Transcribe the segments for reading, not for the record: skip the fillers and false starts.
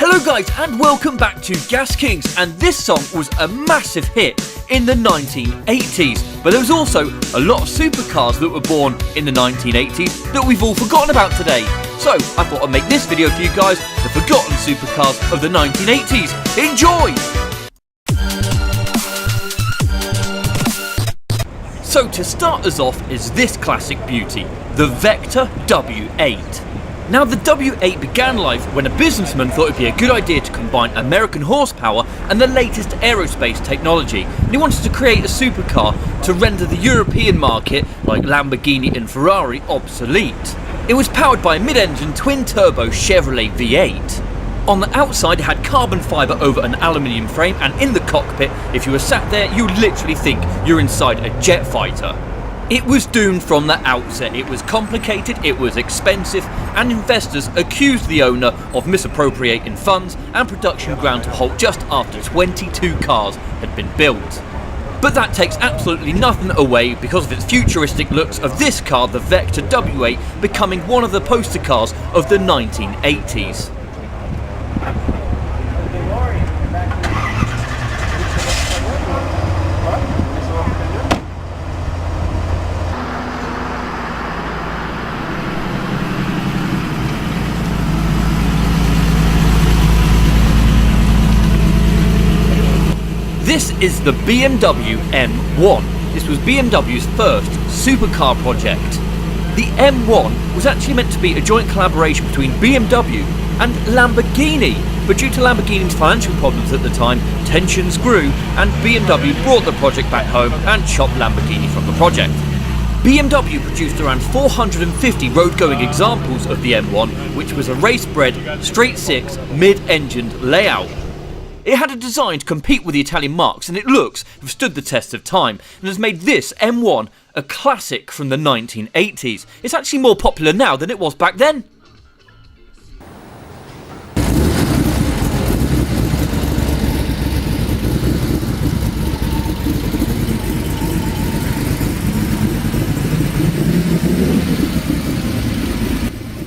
Hello guys and welcome back to Gas Kings, and this song was a massive hit in the 1980s, but there was also a lot of supercars that were born in the 1980s that we've all forgotten about today. So I thought I'd make this video for you guys, the Forgotten Supercars of the 1980s. Enjoy! So to start us off is this classic beauty, the Vector W8. Now the W8 began life when a businessman thought it'd be a good idea to combine American horsepower and the latest aerospace technology, and he wanted to create a supercar to render the European market, like Lamborghini and Ferrari, obsolete. It was powered by a mid-engine twin-turbo Chevrolet V8. On the outside it had carbon fibre over an aluminium frame, and in the cockpit, if you were sat there, you'd literally think you're inside a jet fighter. It was doomed from the outset. It was complicated, it was expensive, and investors accused the owner of misappropriating funds, and production ground to halt just after 22 cars had been built. But that takes absolutely nothing away because of its futuristic looks of this car, the Vector W8, becoming one of the poster cars of the 1980s. This is the BMW M1. This was BMW's first supercar project. The M1 was actually meant to be a joint collaboration between BMW and Lamborghini, but due to Lamborghini's financial problems at the time, tensions grew and BMW brought the project back home and chopped Lamborghini from the project. BMW produced around 450 road-going examples of the M1, which was a race-bred, straight-six, mid-engined layout. It had a design to compete with the Italian marques, and it looks to have stood the test of time and has made this M1 a classic from the 1980s. It's actually more popular now than it was back then.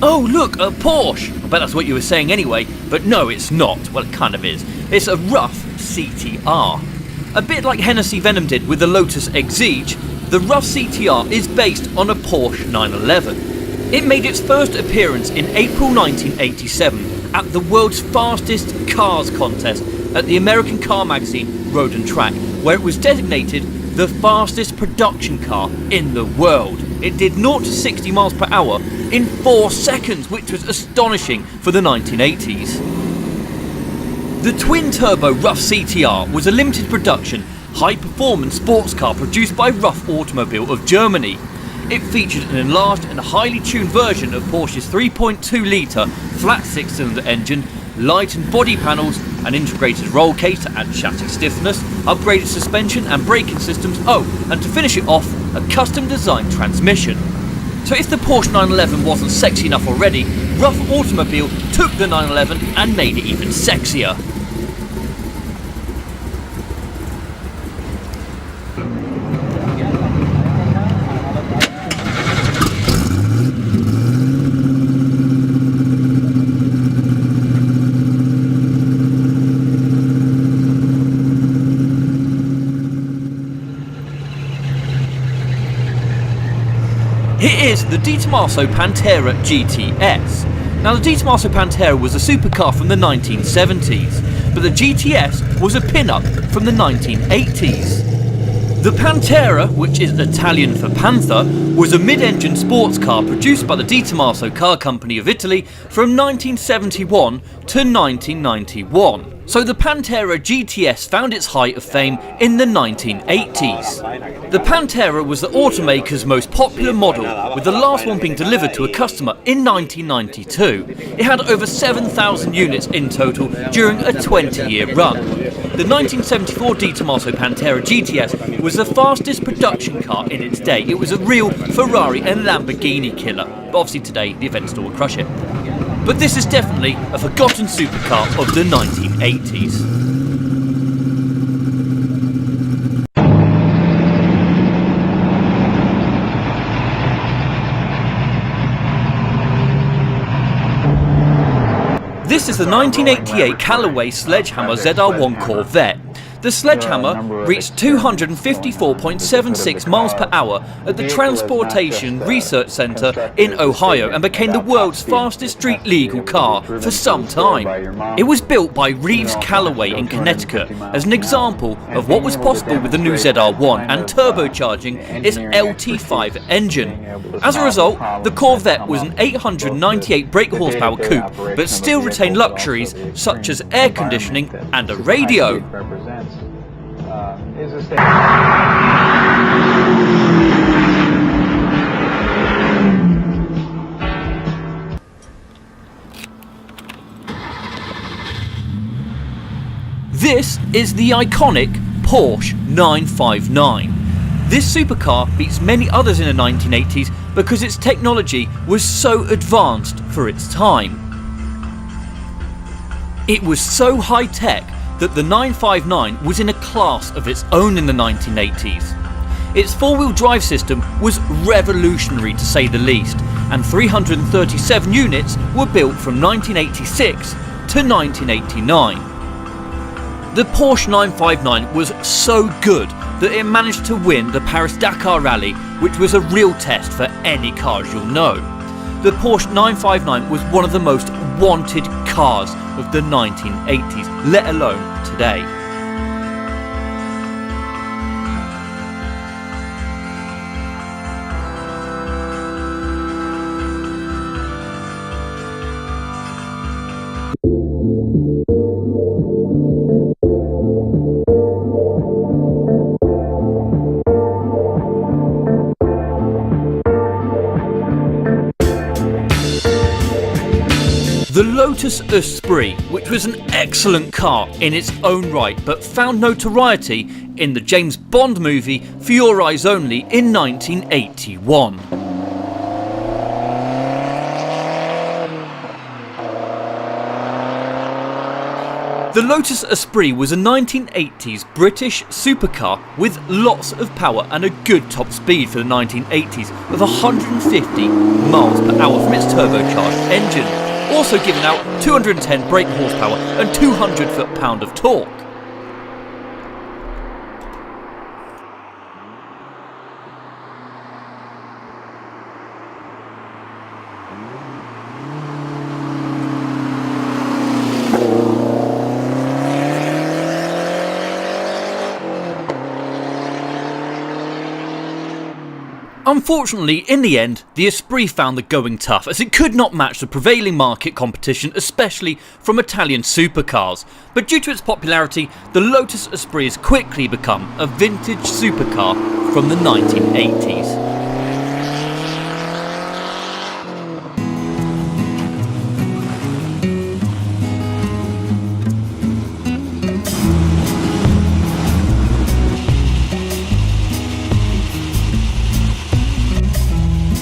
Oh look, a Porsche! I bet that's what you were saying anyway, but no it's not. Well, it kind of is. It's a rough CTR. A bit like Hennessy Venom did with the Lotus Exige, the rough CTR is based on a Porsche 911. It made its first appearance in April 1987 at the world's fastest cars contest at the American car magazine Road and Track, where it was designated the fastest production car in the world. It did 0 to 60 miles per hour in 4 seconds, which was astonishing for the 1980s. The twin-turbo Rough CTR was a limited production, high-performance sports car produced by Rough Automobile of Germany. It featured an enlarged and highly tuned version of Porsche's 3.2-litre flat six-cylinder engine, lightened body panels, an integrated roll cage to add chassis stiffness, upgraded suspension and braking systems, and to finish it off, a custom-designed transmission. So if the Porsche 911 wasn't sexy enough already, Rough Automobile took the 911 and made it even sexier. It is the Detomaso Pantera GTS. Now the Detomaso Pantera was a supercar from the 1970s, but the GTS was a pin-up from the 1980s. The Pantera, which is Italian for Panther, was a mid-engine sports car produced by the Detomaso Car Company of Italy from 1971 to 1991. So the Pantera GTS found its height of fame in the 1980s. The Pantera was the automaker's most popular model, with the last one being delivered to a customer in 1992. It had over 7,000 units in total during a 20-year run. The 1974 Detomaso Pantera GTS was the fastest production car in its day. It was a real Ferrari and Lamborghini killer, but obviously today the event store will crush it. But this is definitely a forgotten supercar of the 1980s. This is the 1988 Callaway Sledgehammer ZR1 Corvette. The Sledgehammer reached 254.76 miles per hour at the Transportation Research Center in Ohio and became the world's fastest street legal car for some time. It was built by Reeves Callaway in Connecticut as an example of what was possible with the new ZR1 and turbocharging its LT5 engine. As a result, the Corvette was an 898 brake horsepower coupe, but still retained luxuries such as air conditioning and a radio. This is the iconic Porsche 959. This supercar beats many others in the 1980s because its technology was so advanced for its time. It was so high-tech that the 959 was in a class of its own in the 1980s. Its four-wheel drive system was revolutionary to say the least, and 337 units were built from 1986 to 1989. The Porsche 959 was so good that it managed to win the Paris-Dakar Rally, which was a real test for any cars you'll know. The Porsche 959 was one of the most wanted cars of the 1980s, let alone today. The Lotus Esprit, which was an excellent car in its own right but found notoriety in the James Bond movie For Your Eyes Only in 1981. The Lotus Esprit was a 1980s British supercar with lots of power and a good top speed for the 1980s of 150 miles per hour from its turbocharged engine, also giving out 210 brake horsepower and 200 foot-pound of torque. Unfortunately, in the end, the Esprit found the going tough as it could not match the prevailing market competition, especially from Italian supercars. But due to its popularity, the Lotus Esprit has quickly become a vintage supercar from the 1980s.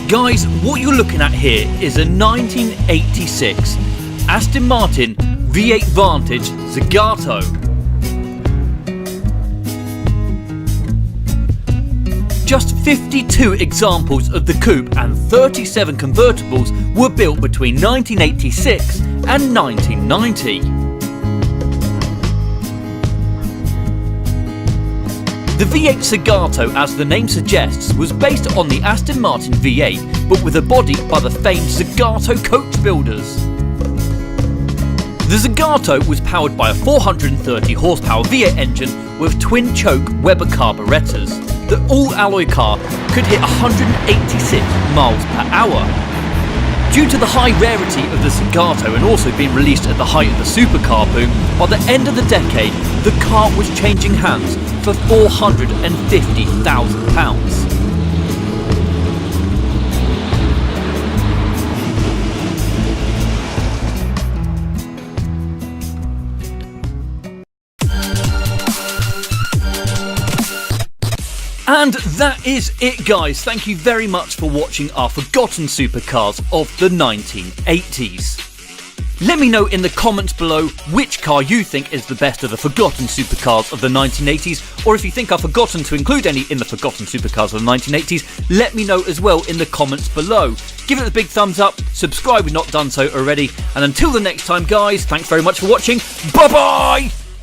Guys, what you're looking at here is a 1986 Aston Martin V8 Vantage Zagato. Just 52 examples of the coupe and 37 convertibles were built between 1986 and 1990. The V8 Zagato, as the name suggests, was based on the Aston Martin V8, but with a body by the famed Zagato coach builders. The Zagato was powered by a 430 horsepower V8 engine with twin-choke Weber carburetors. The all-alloy car could hit 186 miles per hour. Due to the high rarity of the Zagato and also being released at the height of the supercar boom, by the end of the decade, the car was changing hands for £450,000. And that is it, guys. Thank you very much for watching our Forgotten Supercars of the 1980s. Let me know in the comments below which car you think is the best of the forgotten supercars of the 1980s, or if you think I've forgotten to include any in the forgotten supercars of the 1980s, let me know as well in the comments below. Give it a big thumbs up, subscribe if you've not done so already, and until the next time guys, thanks very much for watching, bye bye!